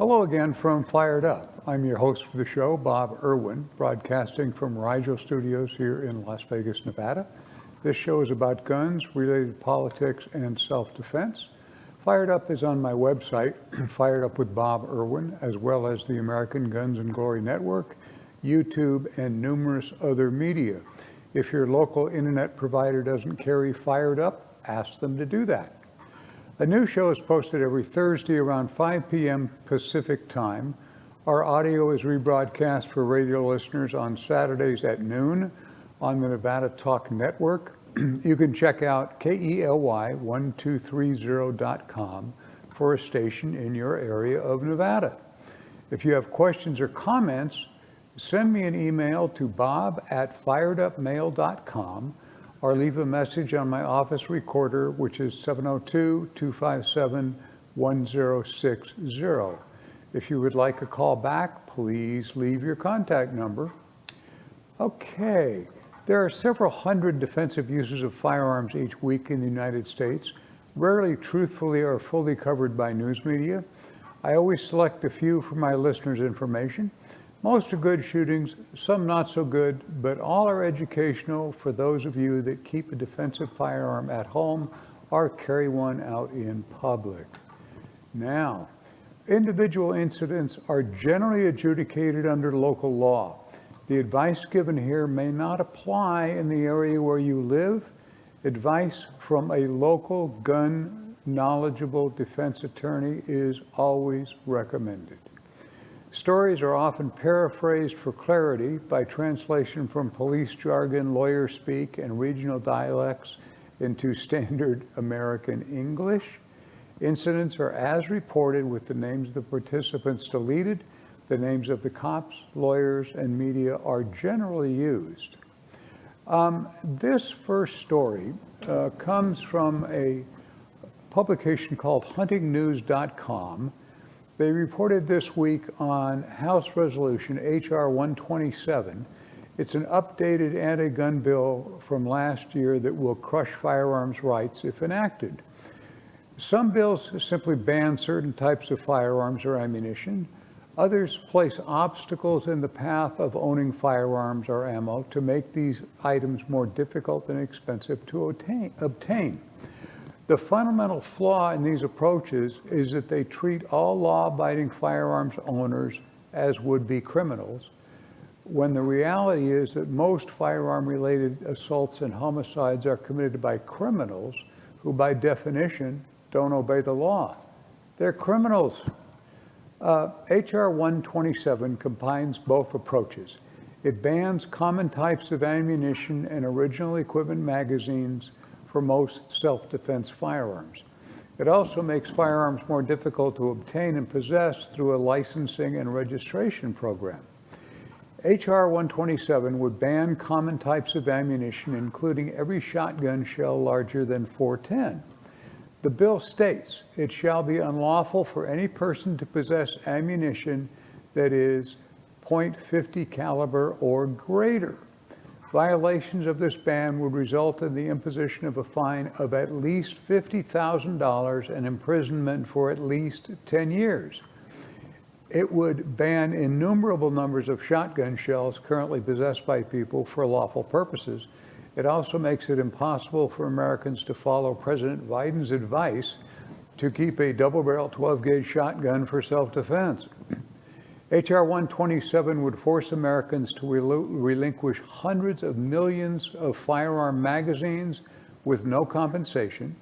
Hello again from Fired Up. I'm your host for the show, Bob Irwin, broadcasting from Rigel Studios here in Las Vegas, Nevada. This show is about guns, related politics, and self-defense. Fired Up is on my website, Fired Up with Bob Irwin, as well as the American Guns and Glory Network, YouTube, and numerous other media. If your local internet provider doesn't carry Fired Up, ask them to do that. A new show is posted every Thursday around 5 p.m. Pacific time. Our audio is rebroadcast for radio listeners on Saturdays at noon on the Nevada Talk Network. You can check out KELY1230.com for a station in your area of Nevada. If you have questions or comments, send me an email to bob@firedupmail.com or leave a message on my office recorder, which is 702-257-1060. If you would like a call back, please leave your contact number. Okay, there are several hundred defensive uses of firearms each week in the United States, rarely truthfully or fully covered by news media. I always select a few for my listeners' information. Most are good shootings, some not so good, but all are educational for those of you that keep a defensive firearm at home or carry one out in public. Now, individual incidents are generally adjudicated under local law. The advice given here may not apply in the area where you live. Advice from a local gun knowledgeable defense attorney is always recommended. Stories are often paraphrased for clarity by translation from police jargon, lawyer speak, and regional dialects into standard American English. Incidents are as reported with the names of the participants deleted. The names of the cops, lawyers, and media are generally used. This first story comes from a publication called huntingnews.com. They reported this week on House Resolution H.R. 127. It's an updated anti-gun bill from last year that will crush firearms rights if enacted. Some bills simply ban certain types of firearms or ammunition. Others place obstacles in the path of owning firearms or ammo to make these items more difficult and expensive to obtain. The fundamental flaw in these approaches is that they treat all law-abiding firearms owners as would-be criminals, when the reality is that most firearm-related assaults and homicides are committed by criminals who, by definition, don't obey the law. They're criminals. H.R. 127 combines both approaches. It bans common types of ammunition and original equipment magazines for most self-defense firearms. It also makes firearms more difficult to obtain and possess through a licensing and registration program. H.R. 127 would ban common types of ammunition, including every shotgun shell larger than .410. The bill states it shall be unlawful for any person to possess ammunition that is .50 caliber or greater. Violations of this ban would result in the imposition of a fine of at least $50,000 and imprisonment for at least 10 years. It would ban innumerable numbers of shotgun shells currently possessed by people for lawful purposes. It also makes it impossible for Americans to follow President Biden's advice to keep a double-barrel 12-gauge shotgun for self-defense. H.R. 127 would force Americans to relinquish hundreds of millions of firearm magazines with no compensation.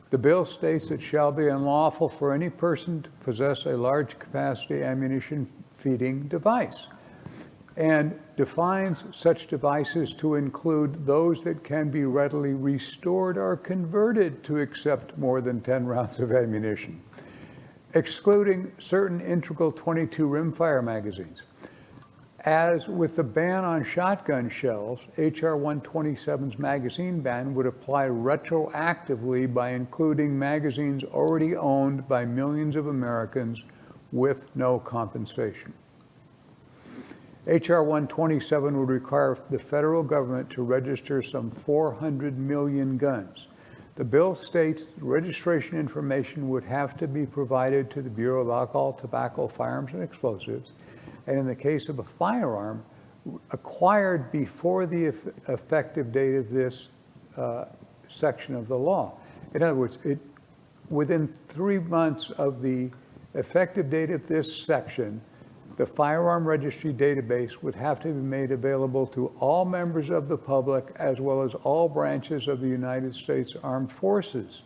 The bill states it shall be unlawful for any person to possess a large capacity ammunition feeding device, and defines such devices to include those that can be readily restored or converted to accept more than 10 rounds of ammunition, excluding certain integral .22 rimfire magazines. As with the ban on shotgun shells, H.R. 127's magazine ban would apply retroactively by including magazines already owned by millions of Americans with no compensation. H.R. 127 would require the federal government to register some 400 million guns. The bill states that registration information would have to be provided to the Bureau of Alcohol, Tobacco, Firearms, and Explosives, and in the case of a firearm, acquired before the effective date of this section of the law. In other words, within 3 months of the effective date of this section, the firearm registry database would have to be made available to all members of the public as well as all branches of the United States Armed Forces.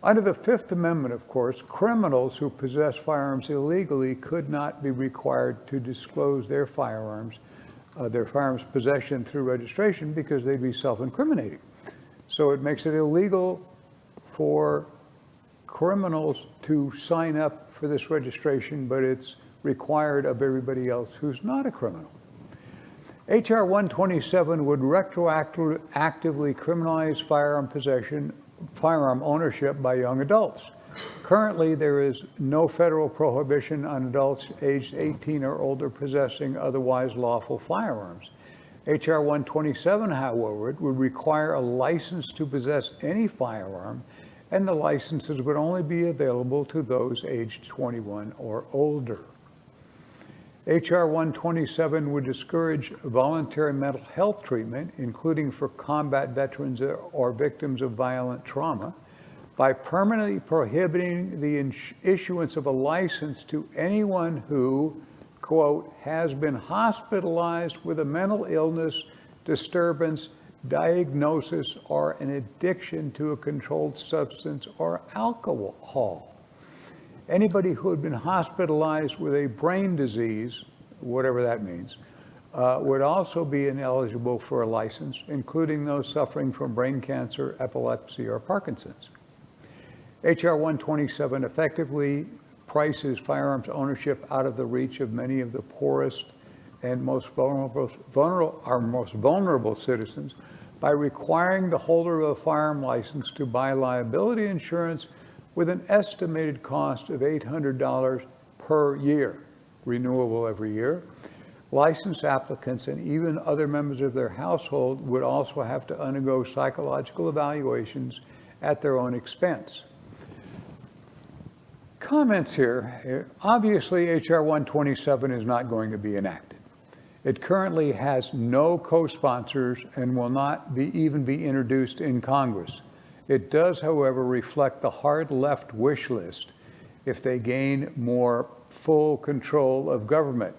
Under the Fifth Amendment, of course, criminals who possess firearms illegally could not be required to disclose their firearms possession through registration because they'd be self-incriminating. So it makes it illegal for criminals to sign up for this registration, but it's required of everybody else who's not a criminal. H.R. 127 would retroactively criminalize firearm ownership by young adults. Currently, there is no federal prohibition on adults aged 18 or older possessing otherwise lawful firearms. H.R. 127, however, would require a license to possess any firearm, and the licenses would only be available to those aged 21 or older. H.R. 127 would discourage voluntary mental health treatment, including for combat veterans or victims of violent trauma, by permanently prohibiting the issuance of a license to anyone who, quote, has been hospitalized with a mental illness, disturbance, diagnosis, or an addiction to a controlled substance or alcohol. Anybody who had been hospitalized with a brain disease, whatever that means, would also be ineligible for a license, including those suffering from brain cancer, epilepsy, or Parkinson's. H.R. 127 effectively prices firearms ownership out of the reach of many of the poorest and most vulnerable citizens by requiring the holder of a firearm license to buy liability insurance with an estimated cost of $800 per year, renewable every year. Licensed applicants and even other members of their household would also have to undergo psychological evaluations at their own expense. Comments here. Obviously, H.R. 127 is not going to be enacted. It currently has no co-sponsors and will not even be introduced in Congress. It does, however, reflect the hard left wish list if they gain more full control of government.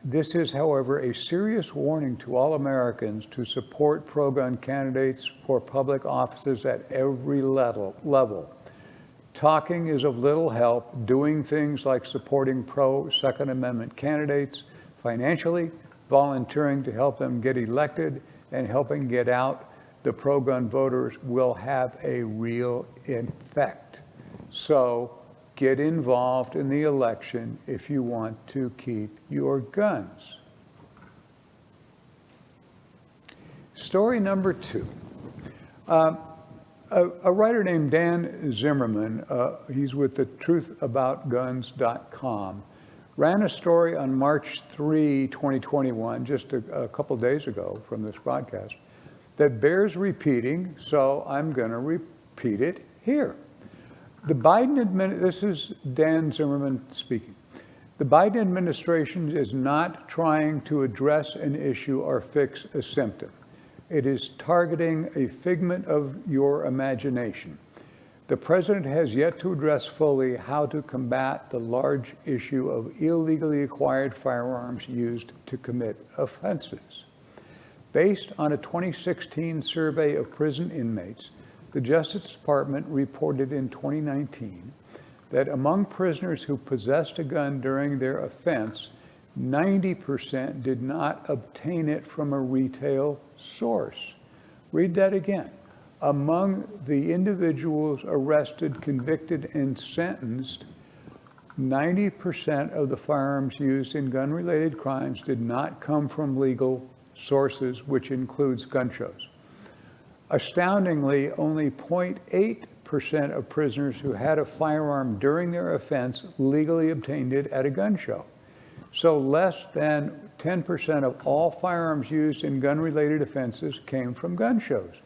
This is, however, a serious warning to all Americans to support pro-gun candidates for public offices at every level. Talking is of little help. Doing things like supporting pro-Second Amendment candidates financially, volunteering to help them get elected, and helping get out the pro-gun voters will have a real effect. So get involved in the election if you want to keep your guns. Story number 2. A writer named Dan Zimmerman, he's with the truthaboutguns.com, ran a story on March 3, 2021, just a couple days ago from this broadcast, that bears repeating, so I'm going to repeat it here. This is Dan Zimmerman speaking. The Biden administration is not trying to address an issue or fix a symptom. It is targeting a figment of your imagination. The president has yet to address fully how to combat the large issue of illegally acquired firearms used to commit offenses. Based on a 2016 survey of prison inmates, the Justice Department reported in 2019 that among prisoners who possessed a gun during their offense, 90% did not obtain it from a retail source. Read that again. Among the individuals arrested, convicted, and sentenced, 90% of the firearms used in gun-related crimes did not come from legal sources, which includes gun shows. Astoundingly, only 0.8% of prisoners who had a firearm during their offense legally obtained it at a gun show. So less than 10% of all firearms used in gun-related offenses came from gun shows.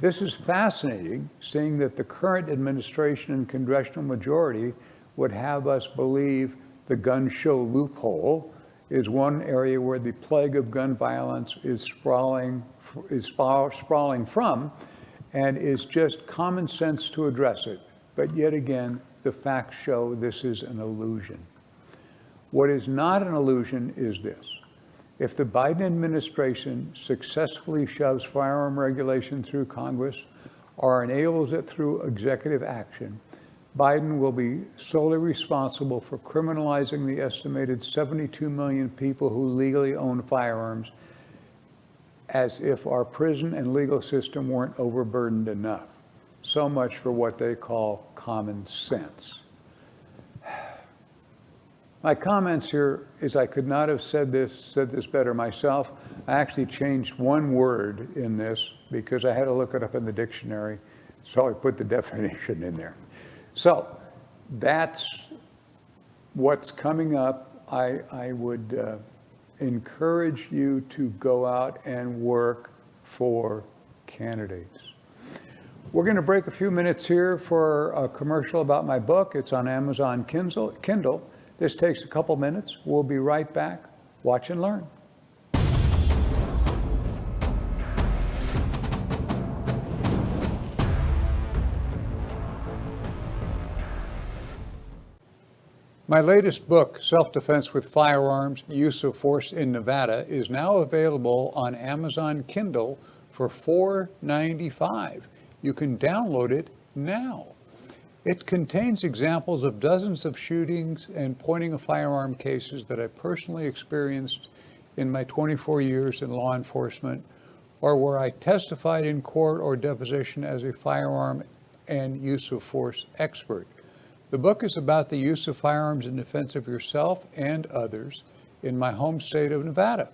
This is fascinating, seeing that the current administration and congressional majority would have us believe the gun show loophole is one area where the plague of gun violence is sprawling from, and is just common sense to address it. But yet again, the facts show this is an illusion. What is not an illusion is this. If the Biden administration successfully shoves firearm regulation through Congress or enables it through executive action, Biden will be solely responsible for criminalizing the estimated 72 million people who legally own firearms, as if our prison and legal system weren't overburdened enough. So much for what they call common sense. My comments here is I could not have said this better myself. I actually changed one word in this because I had to look it up in the dictionary, so I put the definition in there. So that's what's coming up. I would encourage you to go out and work for candidates. We're going to break a few minutes here for a commercial about my book. It's on Amazon Kindle. This takes a couple minutes. We'll be right back. Watch and learn. My latest book, Self-Defense with Firearms, Use of Force in Nevada, is now available on Amazon Kindle for $4.95. You can download it now. It contains examples of dozens of shootings and pointing a firearm cases that I personally experienced in my 24 years in law enforcement, or where I testified in court or deposition as a firearm and use of force expert. The book is about the use of firearms in defense of yourself and others in my home state of Nevada.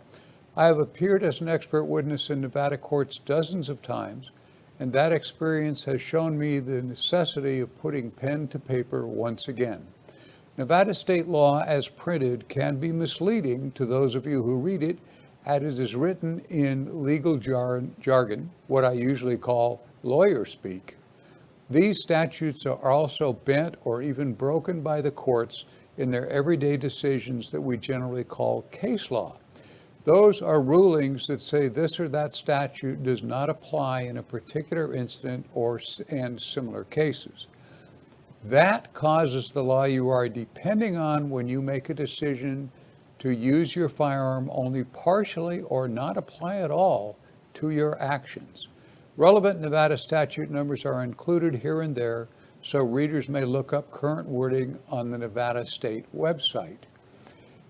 I have appeared as an expert witness in Nevada courts dozens of times, and that experience has shown me the necessity of putting pen to paper once again. Nevada state law as printed can be misleading to those of you who read it, as it is written in legal jargon, what I usually call lawyer speak. These statutes are also bent or even broken by the courts in their everyday decisions that we generally call case law. Those are rulings that say this or that statute does not apply in a particular incident and similar cases. That causes the law you are depending on when you make a decision to use your firearm only partially or not apply at all to your actions. Relevant Nevada statute numbers are included here and there, so readers may look up current wording on the Nevada State website.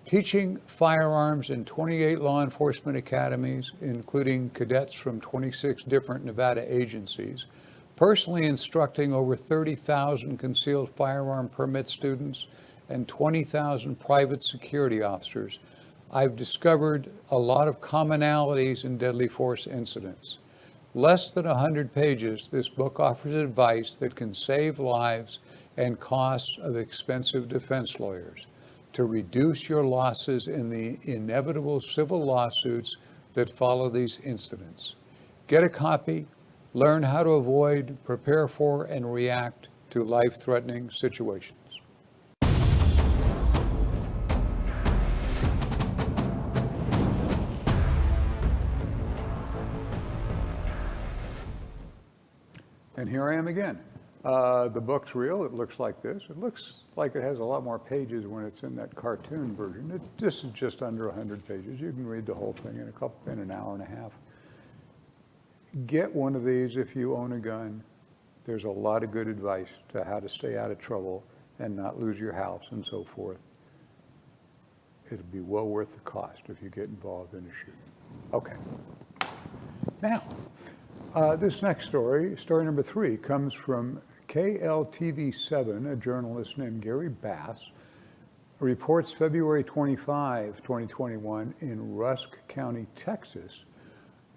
Teaching firearms in 28 law enforcement academies, including cadets from 26 different Nevada agencies, personally instructing over 30,000 concealed firearm permit students and 20,000 private security officers, I've discovered a lot of commonalities in deadly force incidents. Less than 100 pages, this book offers advice that can save lives and costs of expensive defense lawyers to reduce your losses in the inevitable civil lawsuits that follow these incidents. Get a copy, learn how to avoid, prepare for, and react to life-threatening situations. And here I am again. The book's real. It looks like this. It looks like it has a lot more pages when it's in that cartoon version. This is just under 100 pages. You can read the whole thing in an hour and a half. Get one of these if you own a gun. There's a lot of good advice to how to stay out of trouble and not lose your house and so forth. It'll be well worth the cost if you get involved in a shooting. Okay. Now, this next story number 3, comes from KLTV7, a journalist named Gary Bass, reports February 25, 2021 in Rusk County, Texas.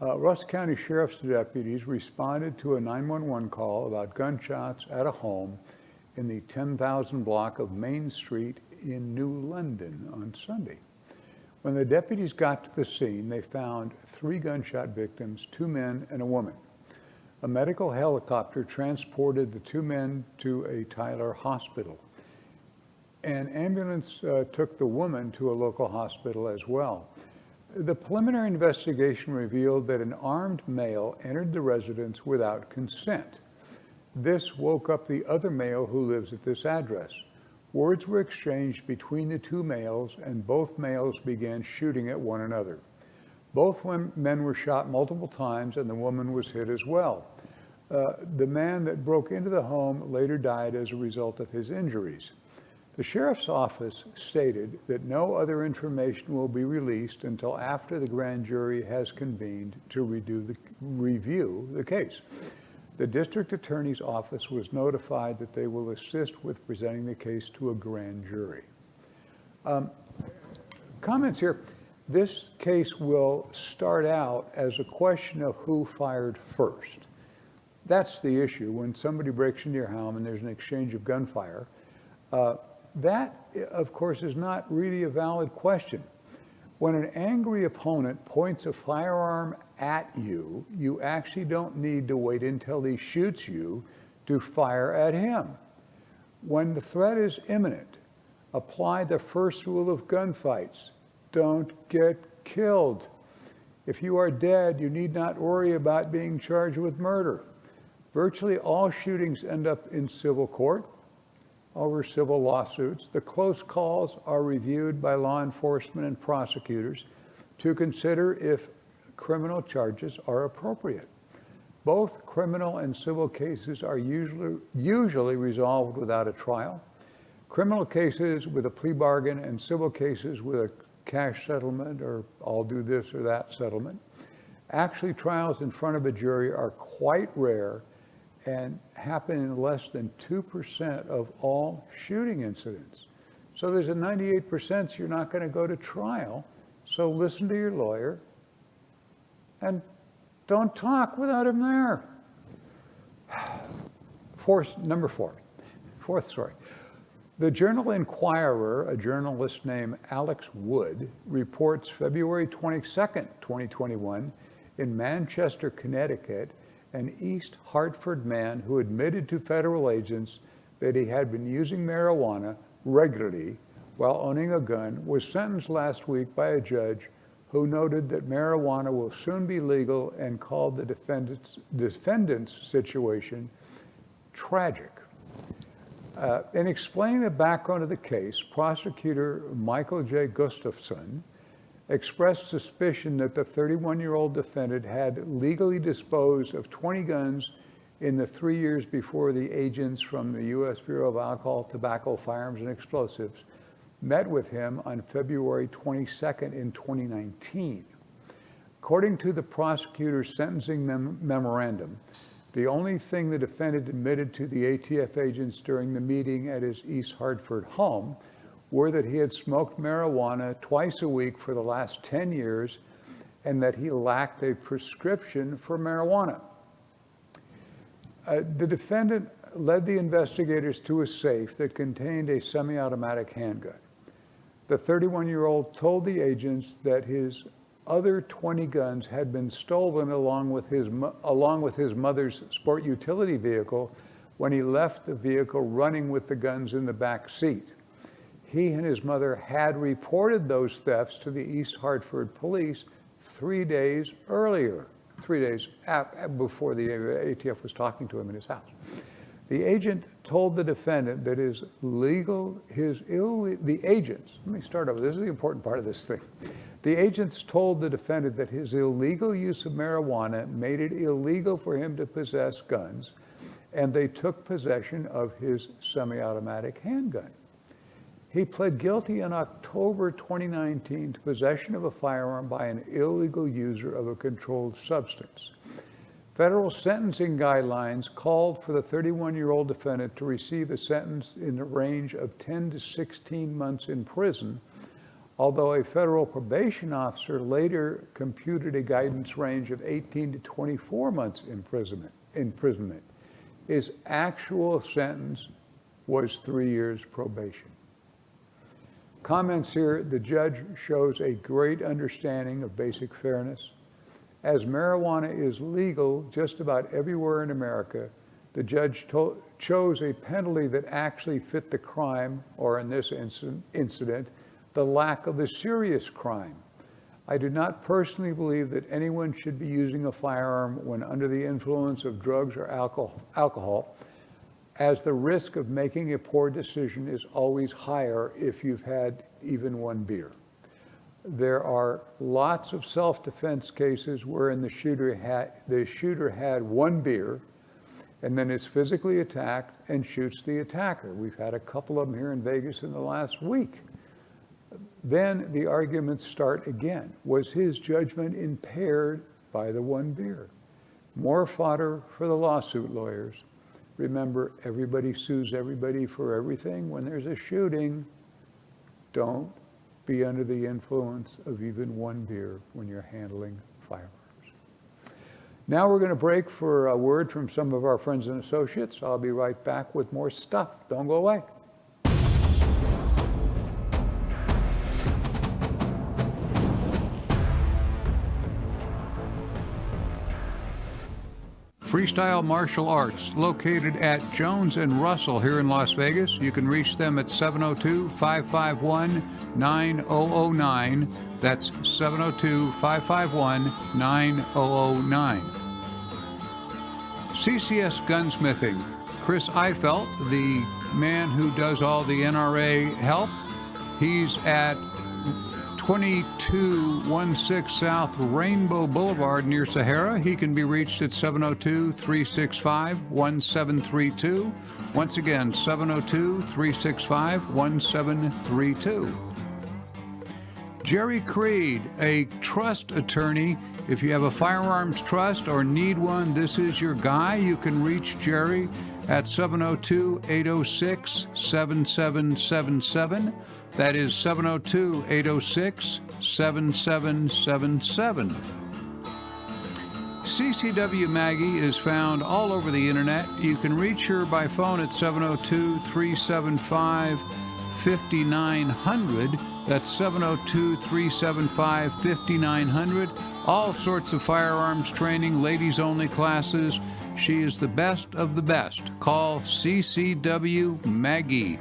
Rusk County Sheriff's deputies responded to a 911 call about gunshots at a home in the 10,000 block of Main Street in New London on Sunday. When the deputies got to the scene, they found 3 gunshot victims, 2 men and a woman. a medical helicopter transported the two men to a Tyler hospital. An ambulance took the woman to a local hospital as well. The preliminary investigation revealed that an armed male entered the residence without consent. This woke up the other male who lives at this address. Words were exchanged between the two males, and both males began shooting at one another. Both men were shot multiple times, and the woman was hit as well. The man that broke into the home later died as a result of his injuries. The sheriff's office stated that no other information will be released until after the grand jury has convened to review the case. The district attorney's office was notified that they will assist with presenting the case to a grand jury. Comments here. This case will start out as a question of who fired first. That's the issue. When somebody breaks into your home and there's an exchange of gunfire, that, of course, is not really a valid question. When an angry opponent points a firearm at you, you actually don't need to wait until he shoots you to fire at him. When the threat is imminent, apply the first rule of gunfights: don't get killed. If you are dead, you need not worry about being charged with murder. Virtually all shootings end up in civil court over civil lawsuits. The close calls are reviewed by law enforcement and prosecutors to consider if criminal charges are appropriate. Both criminal and civil cases are usually resolved without a trial. Criminal cases with a plea bargain and civil cases with a cash settlement or I'll do this or that settlement. Actually, trials in front of a jury are quite rare and happen in less than 2% of all shooting incidents. So there's a 98% you're not going to go to trial. So listen to your lawyer and don't talk without him there. Fourth story. The Journal Inquirer, a journalist named Alex Wood, reports February 22nd, 2021, in Manchester, Connecticut, an East Hartford man who admitted to federal agents that he had been using marijuana regularly while owning a gun was sentenced last week by a judge who noted that marijuana will soon be legal and called the defendant's situation tragic. In explaining the background of the case, prosecutor Michael J. Gustafson expressed suspicion that the 31-year-old defendant had legally disposed of 20 guns in the 3 years before the agents from the U.S. Bureau of Alcohol, Tobacco, Firearms, and Explosives met with him on February 22nd in 2019. According to the prosecutor's sentencing memorandum, the only thing the defendant admitted to the ATF agents during the meeting at his East Hartford home were that he had smoked marijuana twice a week for the last 10 years and that he lacked a prescription for marijuana. The defendant led the investigators to a safe that contained a semi-automatic handgun. The 31-year-old told the agents that his other 20 guns had been stolen along with his mother's sport utility vehicle when he left the vehicle running with the guns in the back seat. He and his mother had reported those thefts to the East Hartford police 3 days earlier, 3 days before the ATF was talking to him in his house. The agent told the defendant that let me start over, this is the important part of this thing. The agents told the defendant that his illegal use of marijuana made it illegal for him to possess guns, and they took possession of his semi-automatic handgun. He pled guilty in October 2019 to possession of a firearm by an illegal user of a controlled substance. Federal sentencing guidelines called for the 31-year-old defendant to receive a sentence in the range of 10 to 16 months in prison, although a federal probation officer later computed a guidance range of 18 to 24 months imprisonment. His actual sentence was 3 years probation. Comments here, the judge shows a great understanding of basic fairness As marijuana is legal just about everywhere in America, the judge chose a penalty that actually fit the crime, or in this incident, the lack of a serious crime. I do not personally believe that anyone should be using a firearm when under the influence of drugs or alcohol, as the risk of making a poor decision is always higher if you've had even one beer. There are lots of self-defense cases wherein the shooter had one beer and then is physically attacked and shoots the attacker. We've had a couple of them here in Vegas in the last week. Then the arguments start again. Was his judgment impaired by the one beer? More fodder for the lawsuit lawyers. Remember, everybody sues everybody for everything. When there's a shooting, don't be under the influence of even one beer when you're handling firearms. Now we're going to break for a word from some of our friends and associates. I'll be right back with more stuff. Don't go away. Freestyle Martial Arts, located at Jones and Russell here in Las Vegas. You can reach them at 702-551-9009. That's 702-551-9009. CCS Gunsmithing. Chris Eifelt, the man who does all the NRA help, he's at 2216 South Rainbow Boulevard near Sahara. He can be reached at 702-365-1732. Once again, 702-365-1732. Jerry Creed, a trust attorney. If you have a firearms trust or need one, this is your guy. You can reach Jerry at 702-806-7777. That is 702-806-7777. CCW Maggie is found all over the internet. You can reach her by phone at 702-375-5900. That's 702-375-5900. All sorts of firearms training, ladies only classes. She is the best of the best. Call CCW Maggie.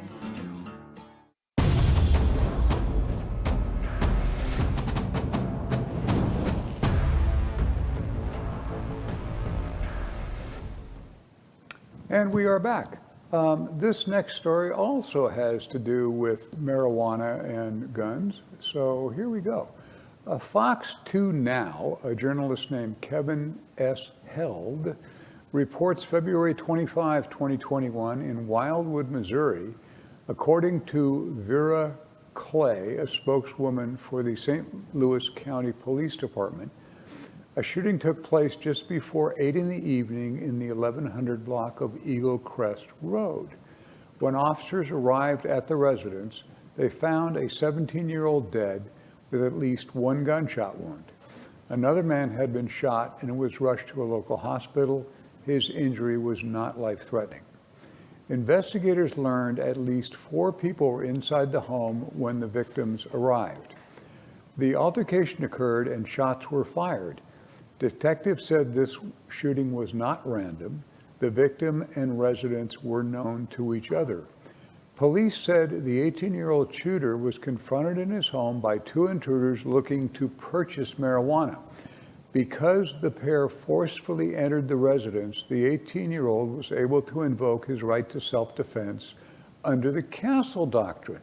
And we are back. This next story also has to do with marijuana and guns. So here we go. Fox 2 Now, a journalist named Kevin S. Held, reports February 25, 2021 in Wildwood, Missouri, according to Vera Clay, a spokeswoman for the St. Louis County Police Department, a shooting took place just before 8 in the evening in the 1100 block of Eagle Crest Road. When officers arrived at the residence, they found a 17-year-old dead with at least one gunshot wound. Another man had been shot and was rushed to a local hospital. His injury was not life-threatening. Investigators learned at least 4 people were inside the home when the victims arrived. The altercation occurred and shots were fired. Detectives said this shooting was not random. The victim and residents were known to each other. Police said the 18-year-old shooter was confronted in his home by 2 intruders looking to purchase marijuana. Because the pair forcefully entered the residence, the 18-year-old was able to invoke his right to self-defense under the Castle Doctrine.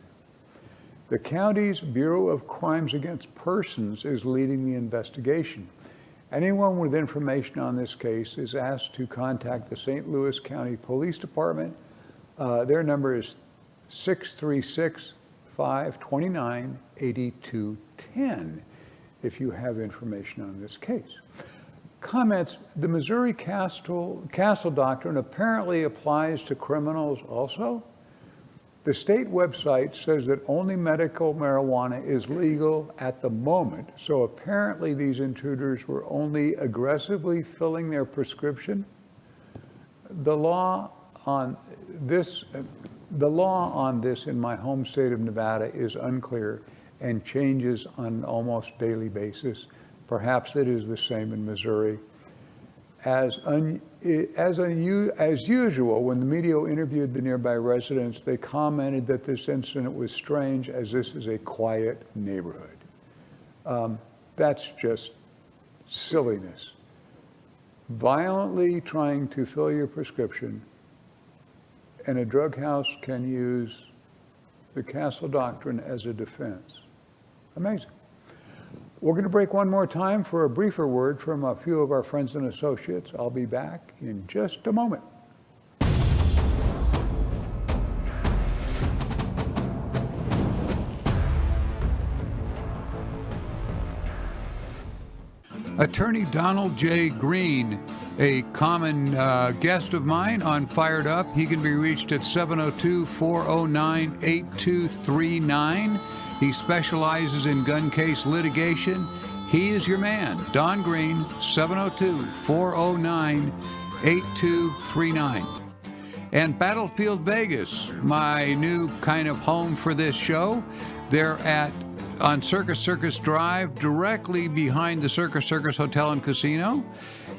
The county's Bureau of Crimes Against Persons is leading the investigation. Anyone with information on this case is asked to contact the St. Louis County Police Department. Their number is 636-529-8210 if you have information on this case. Comments: the Missouri Castle Doctrine apparently applies to criminals also. The state website says that only medical marijuana is legal at the moment, so apparently these intruders were only aggressively filling their prescription. The law on this in my home state of Nevada is unclear and changes on an almost daily basis. Perhaps it is the same in Missouri. As usual, when the media interviewed the nearby residents, they commented that this incident was strange, as this is a quiet neighborhood. That's just silliness. Violently trying to fill your prescription, and a drug house can use the Castle Doctrine as a defense. Amazing. We're going to break one more time for a briefer word from a few of our friends and associates. I'll be back in just a moment. Attorney Donald J. Green, a common guest of mine on Fired Up. He can be reached at 702-409-8239. He specializes in gun case litigation. He is your man. Don Green, 702-409-8239. And Battlefield Vegas, my new kind of home for this show. They're on Circus Circus Drive, directly behind the Circus Circus Hotel and Casino.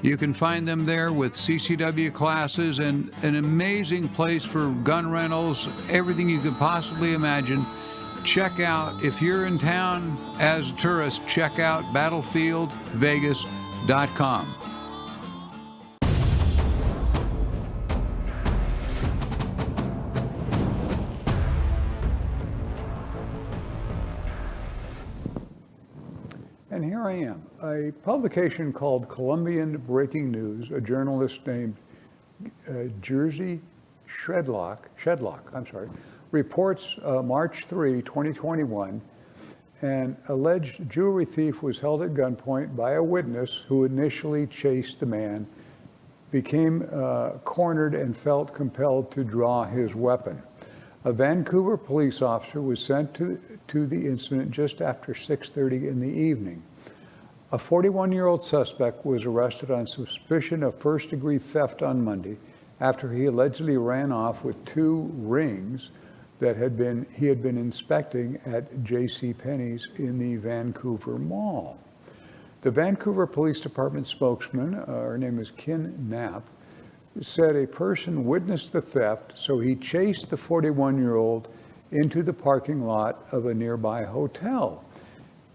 You can find them there with CCW classes and an amazing place for gun rentals, everything you could possibly imagine. Check out, if you're in town as a tourist, check out battlefieldvegas.com. And here I am, a publication called Columbian Breaking News, a journalist named Jerzy Shedlock, reports March 3, 2021, an alleged jewelry thief was held at gunpoint by a witness who initially chased the man, became cornered and felt compelled to draw his weapon. A Vancouver police officer was sent to the incident just after 6:30 in the evening. A 41-year-old suspect was arrested on suspicion of first-degree theft on Monday after he allegedly ran off with 2 rings that he had been inspecting at JCPenney's in the Vancouver Mall. The Vancouver Police Department spokesman, her name is Kin Knapp, said a person witnessed the theft, so he chased the 41-year-old into the parking lot of a nearby hotel.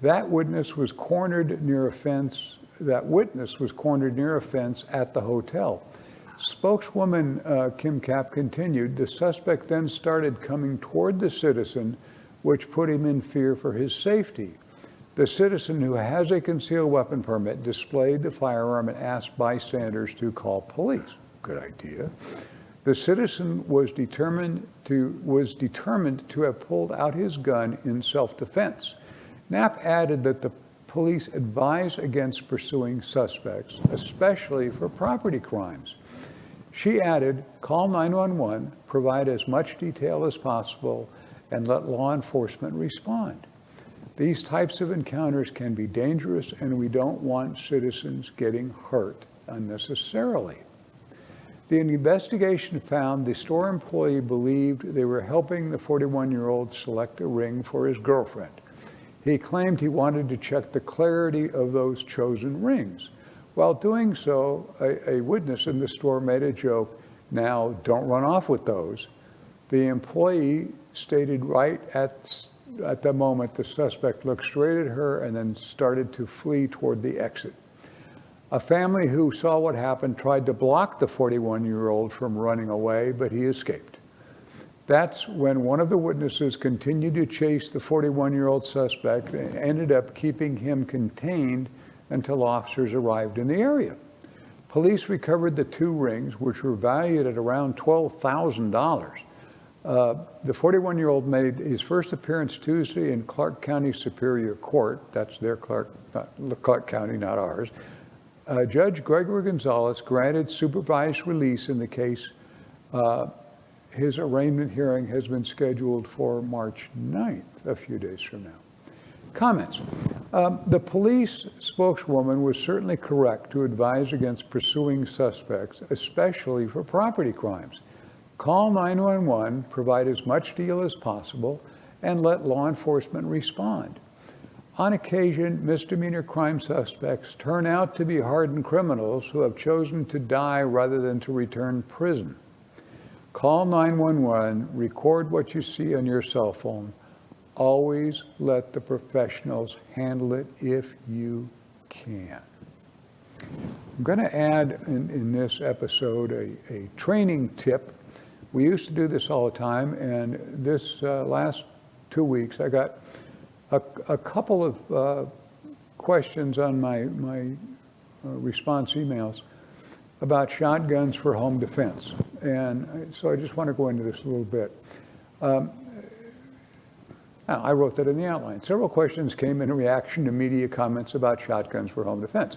That witness was cornered near a fence at the hotel. Spokeswoman Kim Kapp continued, the suspect then started coming toward the citizen, which put him in fear for his safety. The citizen, who has a concealed weapon permit, displayed the firearm and asked bystanders to call police. Good idea. The citizen was determined to have pulled out his gun in self-defense. Knapp added that the police advise against pursuing suspects, especially for property crimes. She added, call 911, provide as much detail as possible, and let law enforcement respond. These types of encounters can be dangerous, and we don't want citizens getting hurt unnecessarily. The investigation found the store employee believed they were helping the 41-year-old select a ring for his girlfriend. He claimed he wanted to check the clarity of those chosen rings. While doing so, a witness in the store made a joke, now don't run off with those. The employee stated right at the moment the suspect looked straight at her and then started to flee toward the exit. A family who saw what happened tried to block the 41-year-old from running away, but he escaped. That's when one of the witnesses continued to chase the 41-year-old suspect and ended up keeping him contained until officers arrived in the area. Police recovered the 2 rings, which were valued at around $12,000. The 41-year-old made his first appearance Tuesday in Clark County Superior Court. That's their Clark County, not ours. Judge Gregory Gonzalez granted supervised release in the case. His arraignment hearing has been scheduled for March 9th, a few days from now. Comments. The police spokeswoman was certainly correct to advise against pursuing suspects, especially for property crimes. Call 911, provide as much detail as possible, and let law enforcement respond. On occasion, misdemeanor crime suspects turn out to be hardened criminals who have chosen to die rather than to return prison. Call 911, record what you see on your cell phone. Always let the professionals handle it if you can. I'm going to add in this episode a training tip. We used to do this all the time, and this last 2 weeks I got a couple of questions on my response emails about shotguns for home defense. And so I just want to go into this a little bit. I wrote that in the outline. Several questions came in reaction to media comments about shotguns for home defense.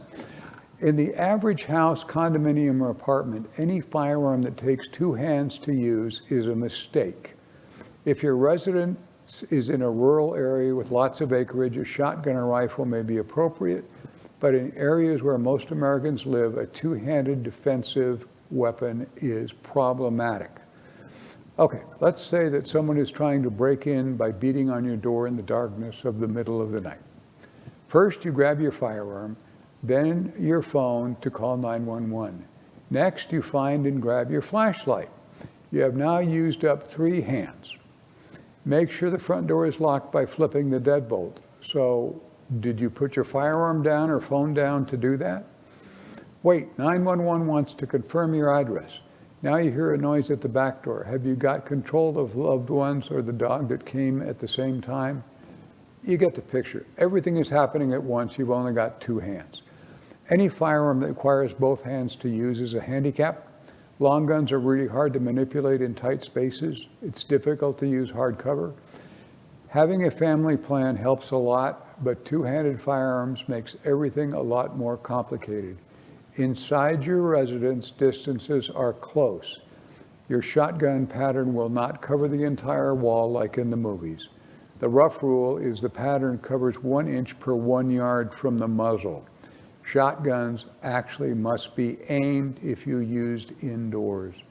In the average house, condominium, or apartment, any firearm that takes 2 hands to use is a mistake. If your residence is in a rural area with lots of acreage, a shotgun or rifle may be appropriate, but in areas where most Americans live, a 2-handed defensive weapon is problematic. Okay, let's say that someone is trying to break in by beating on your door in the darkness of the middle of the night. First, you grab your firearm, then your phone to call 911. Next, you find and grab your flashlight. You have now used up 3 hands. Make sure the front door is locked by flipping the deadbolt. So, did you put your firearm down or phone down to do that? Wait, 911 wants to confirm your address. Now you hear a noise at the back door. Have you got control of loved ones or the dog that came at the same time? You get the picture. Everything is happening at once. You've only got 2 hands. Any firearm that requires both hands to use is a handicap. Long guns are really hard to manipulate in tight spaces. It's difficult to use hard cover. Having a family plan helps a lot, but 2-handed firearms makes everything a lot more complicated. Inside your residence, distances are close. Your shotgun pattern will not cover the entire wall like in the movies. The rough rule is the pattern covers 1 inch per 1 yard from the muzzle. Shotguns actually must be aimed if you used indoors.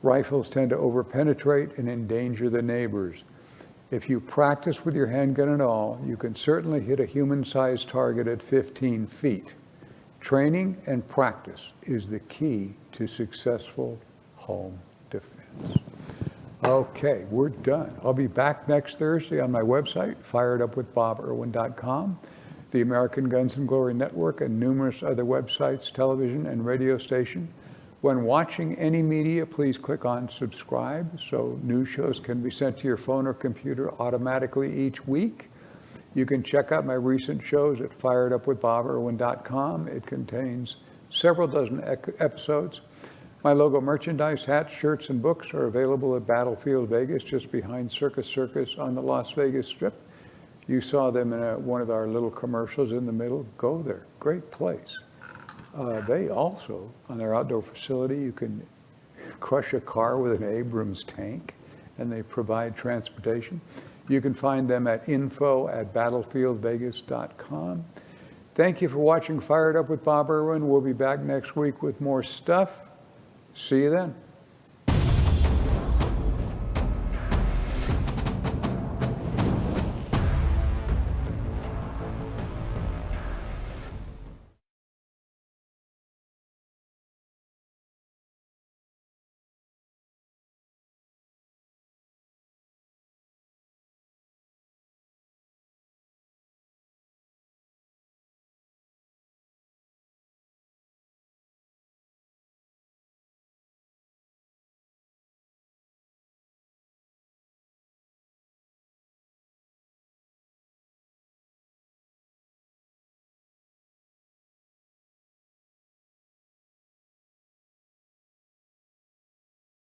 Rifles tend to overpenetrate and endanger the neighbors. If you practice with your handgun at all, you can certainly hit a human-sized target at 15 feet. Training and practice is the key to successful home defense. Okay, we're done. I'll be back next Thursday on my website, firedupwithboberwin.com, the American Guns and Glory Network, and numerous other websites, television, and radio station. When watching any media, please click on subscribe so new shows can be sent to your phone or computer automatically each week. You can check out my recent shows at firedupwithboberwin.com. It contains several dozen episodes. My logo merchandise, hats, shirts, and books are available at Battlefield Vegas, just behind Circus Circus on the Las Vegas Strip. You saw them in one of our little commercials in the middle. Go there. Great place. They also, on their outdoor facility, you can crush a car with an Abrams tank, and they provide transportation. You can find them at info@battlefieldvegas.com. Thank you for watching Fired Up with Bob Irwin. We'll be back next week with more stuff. See you then.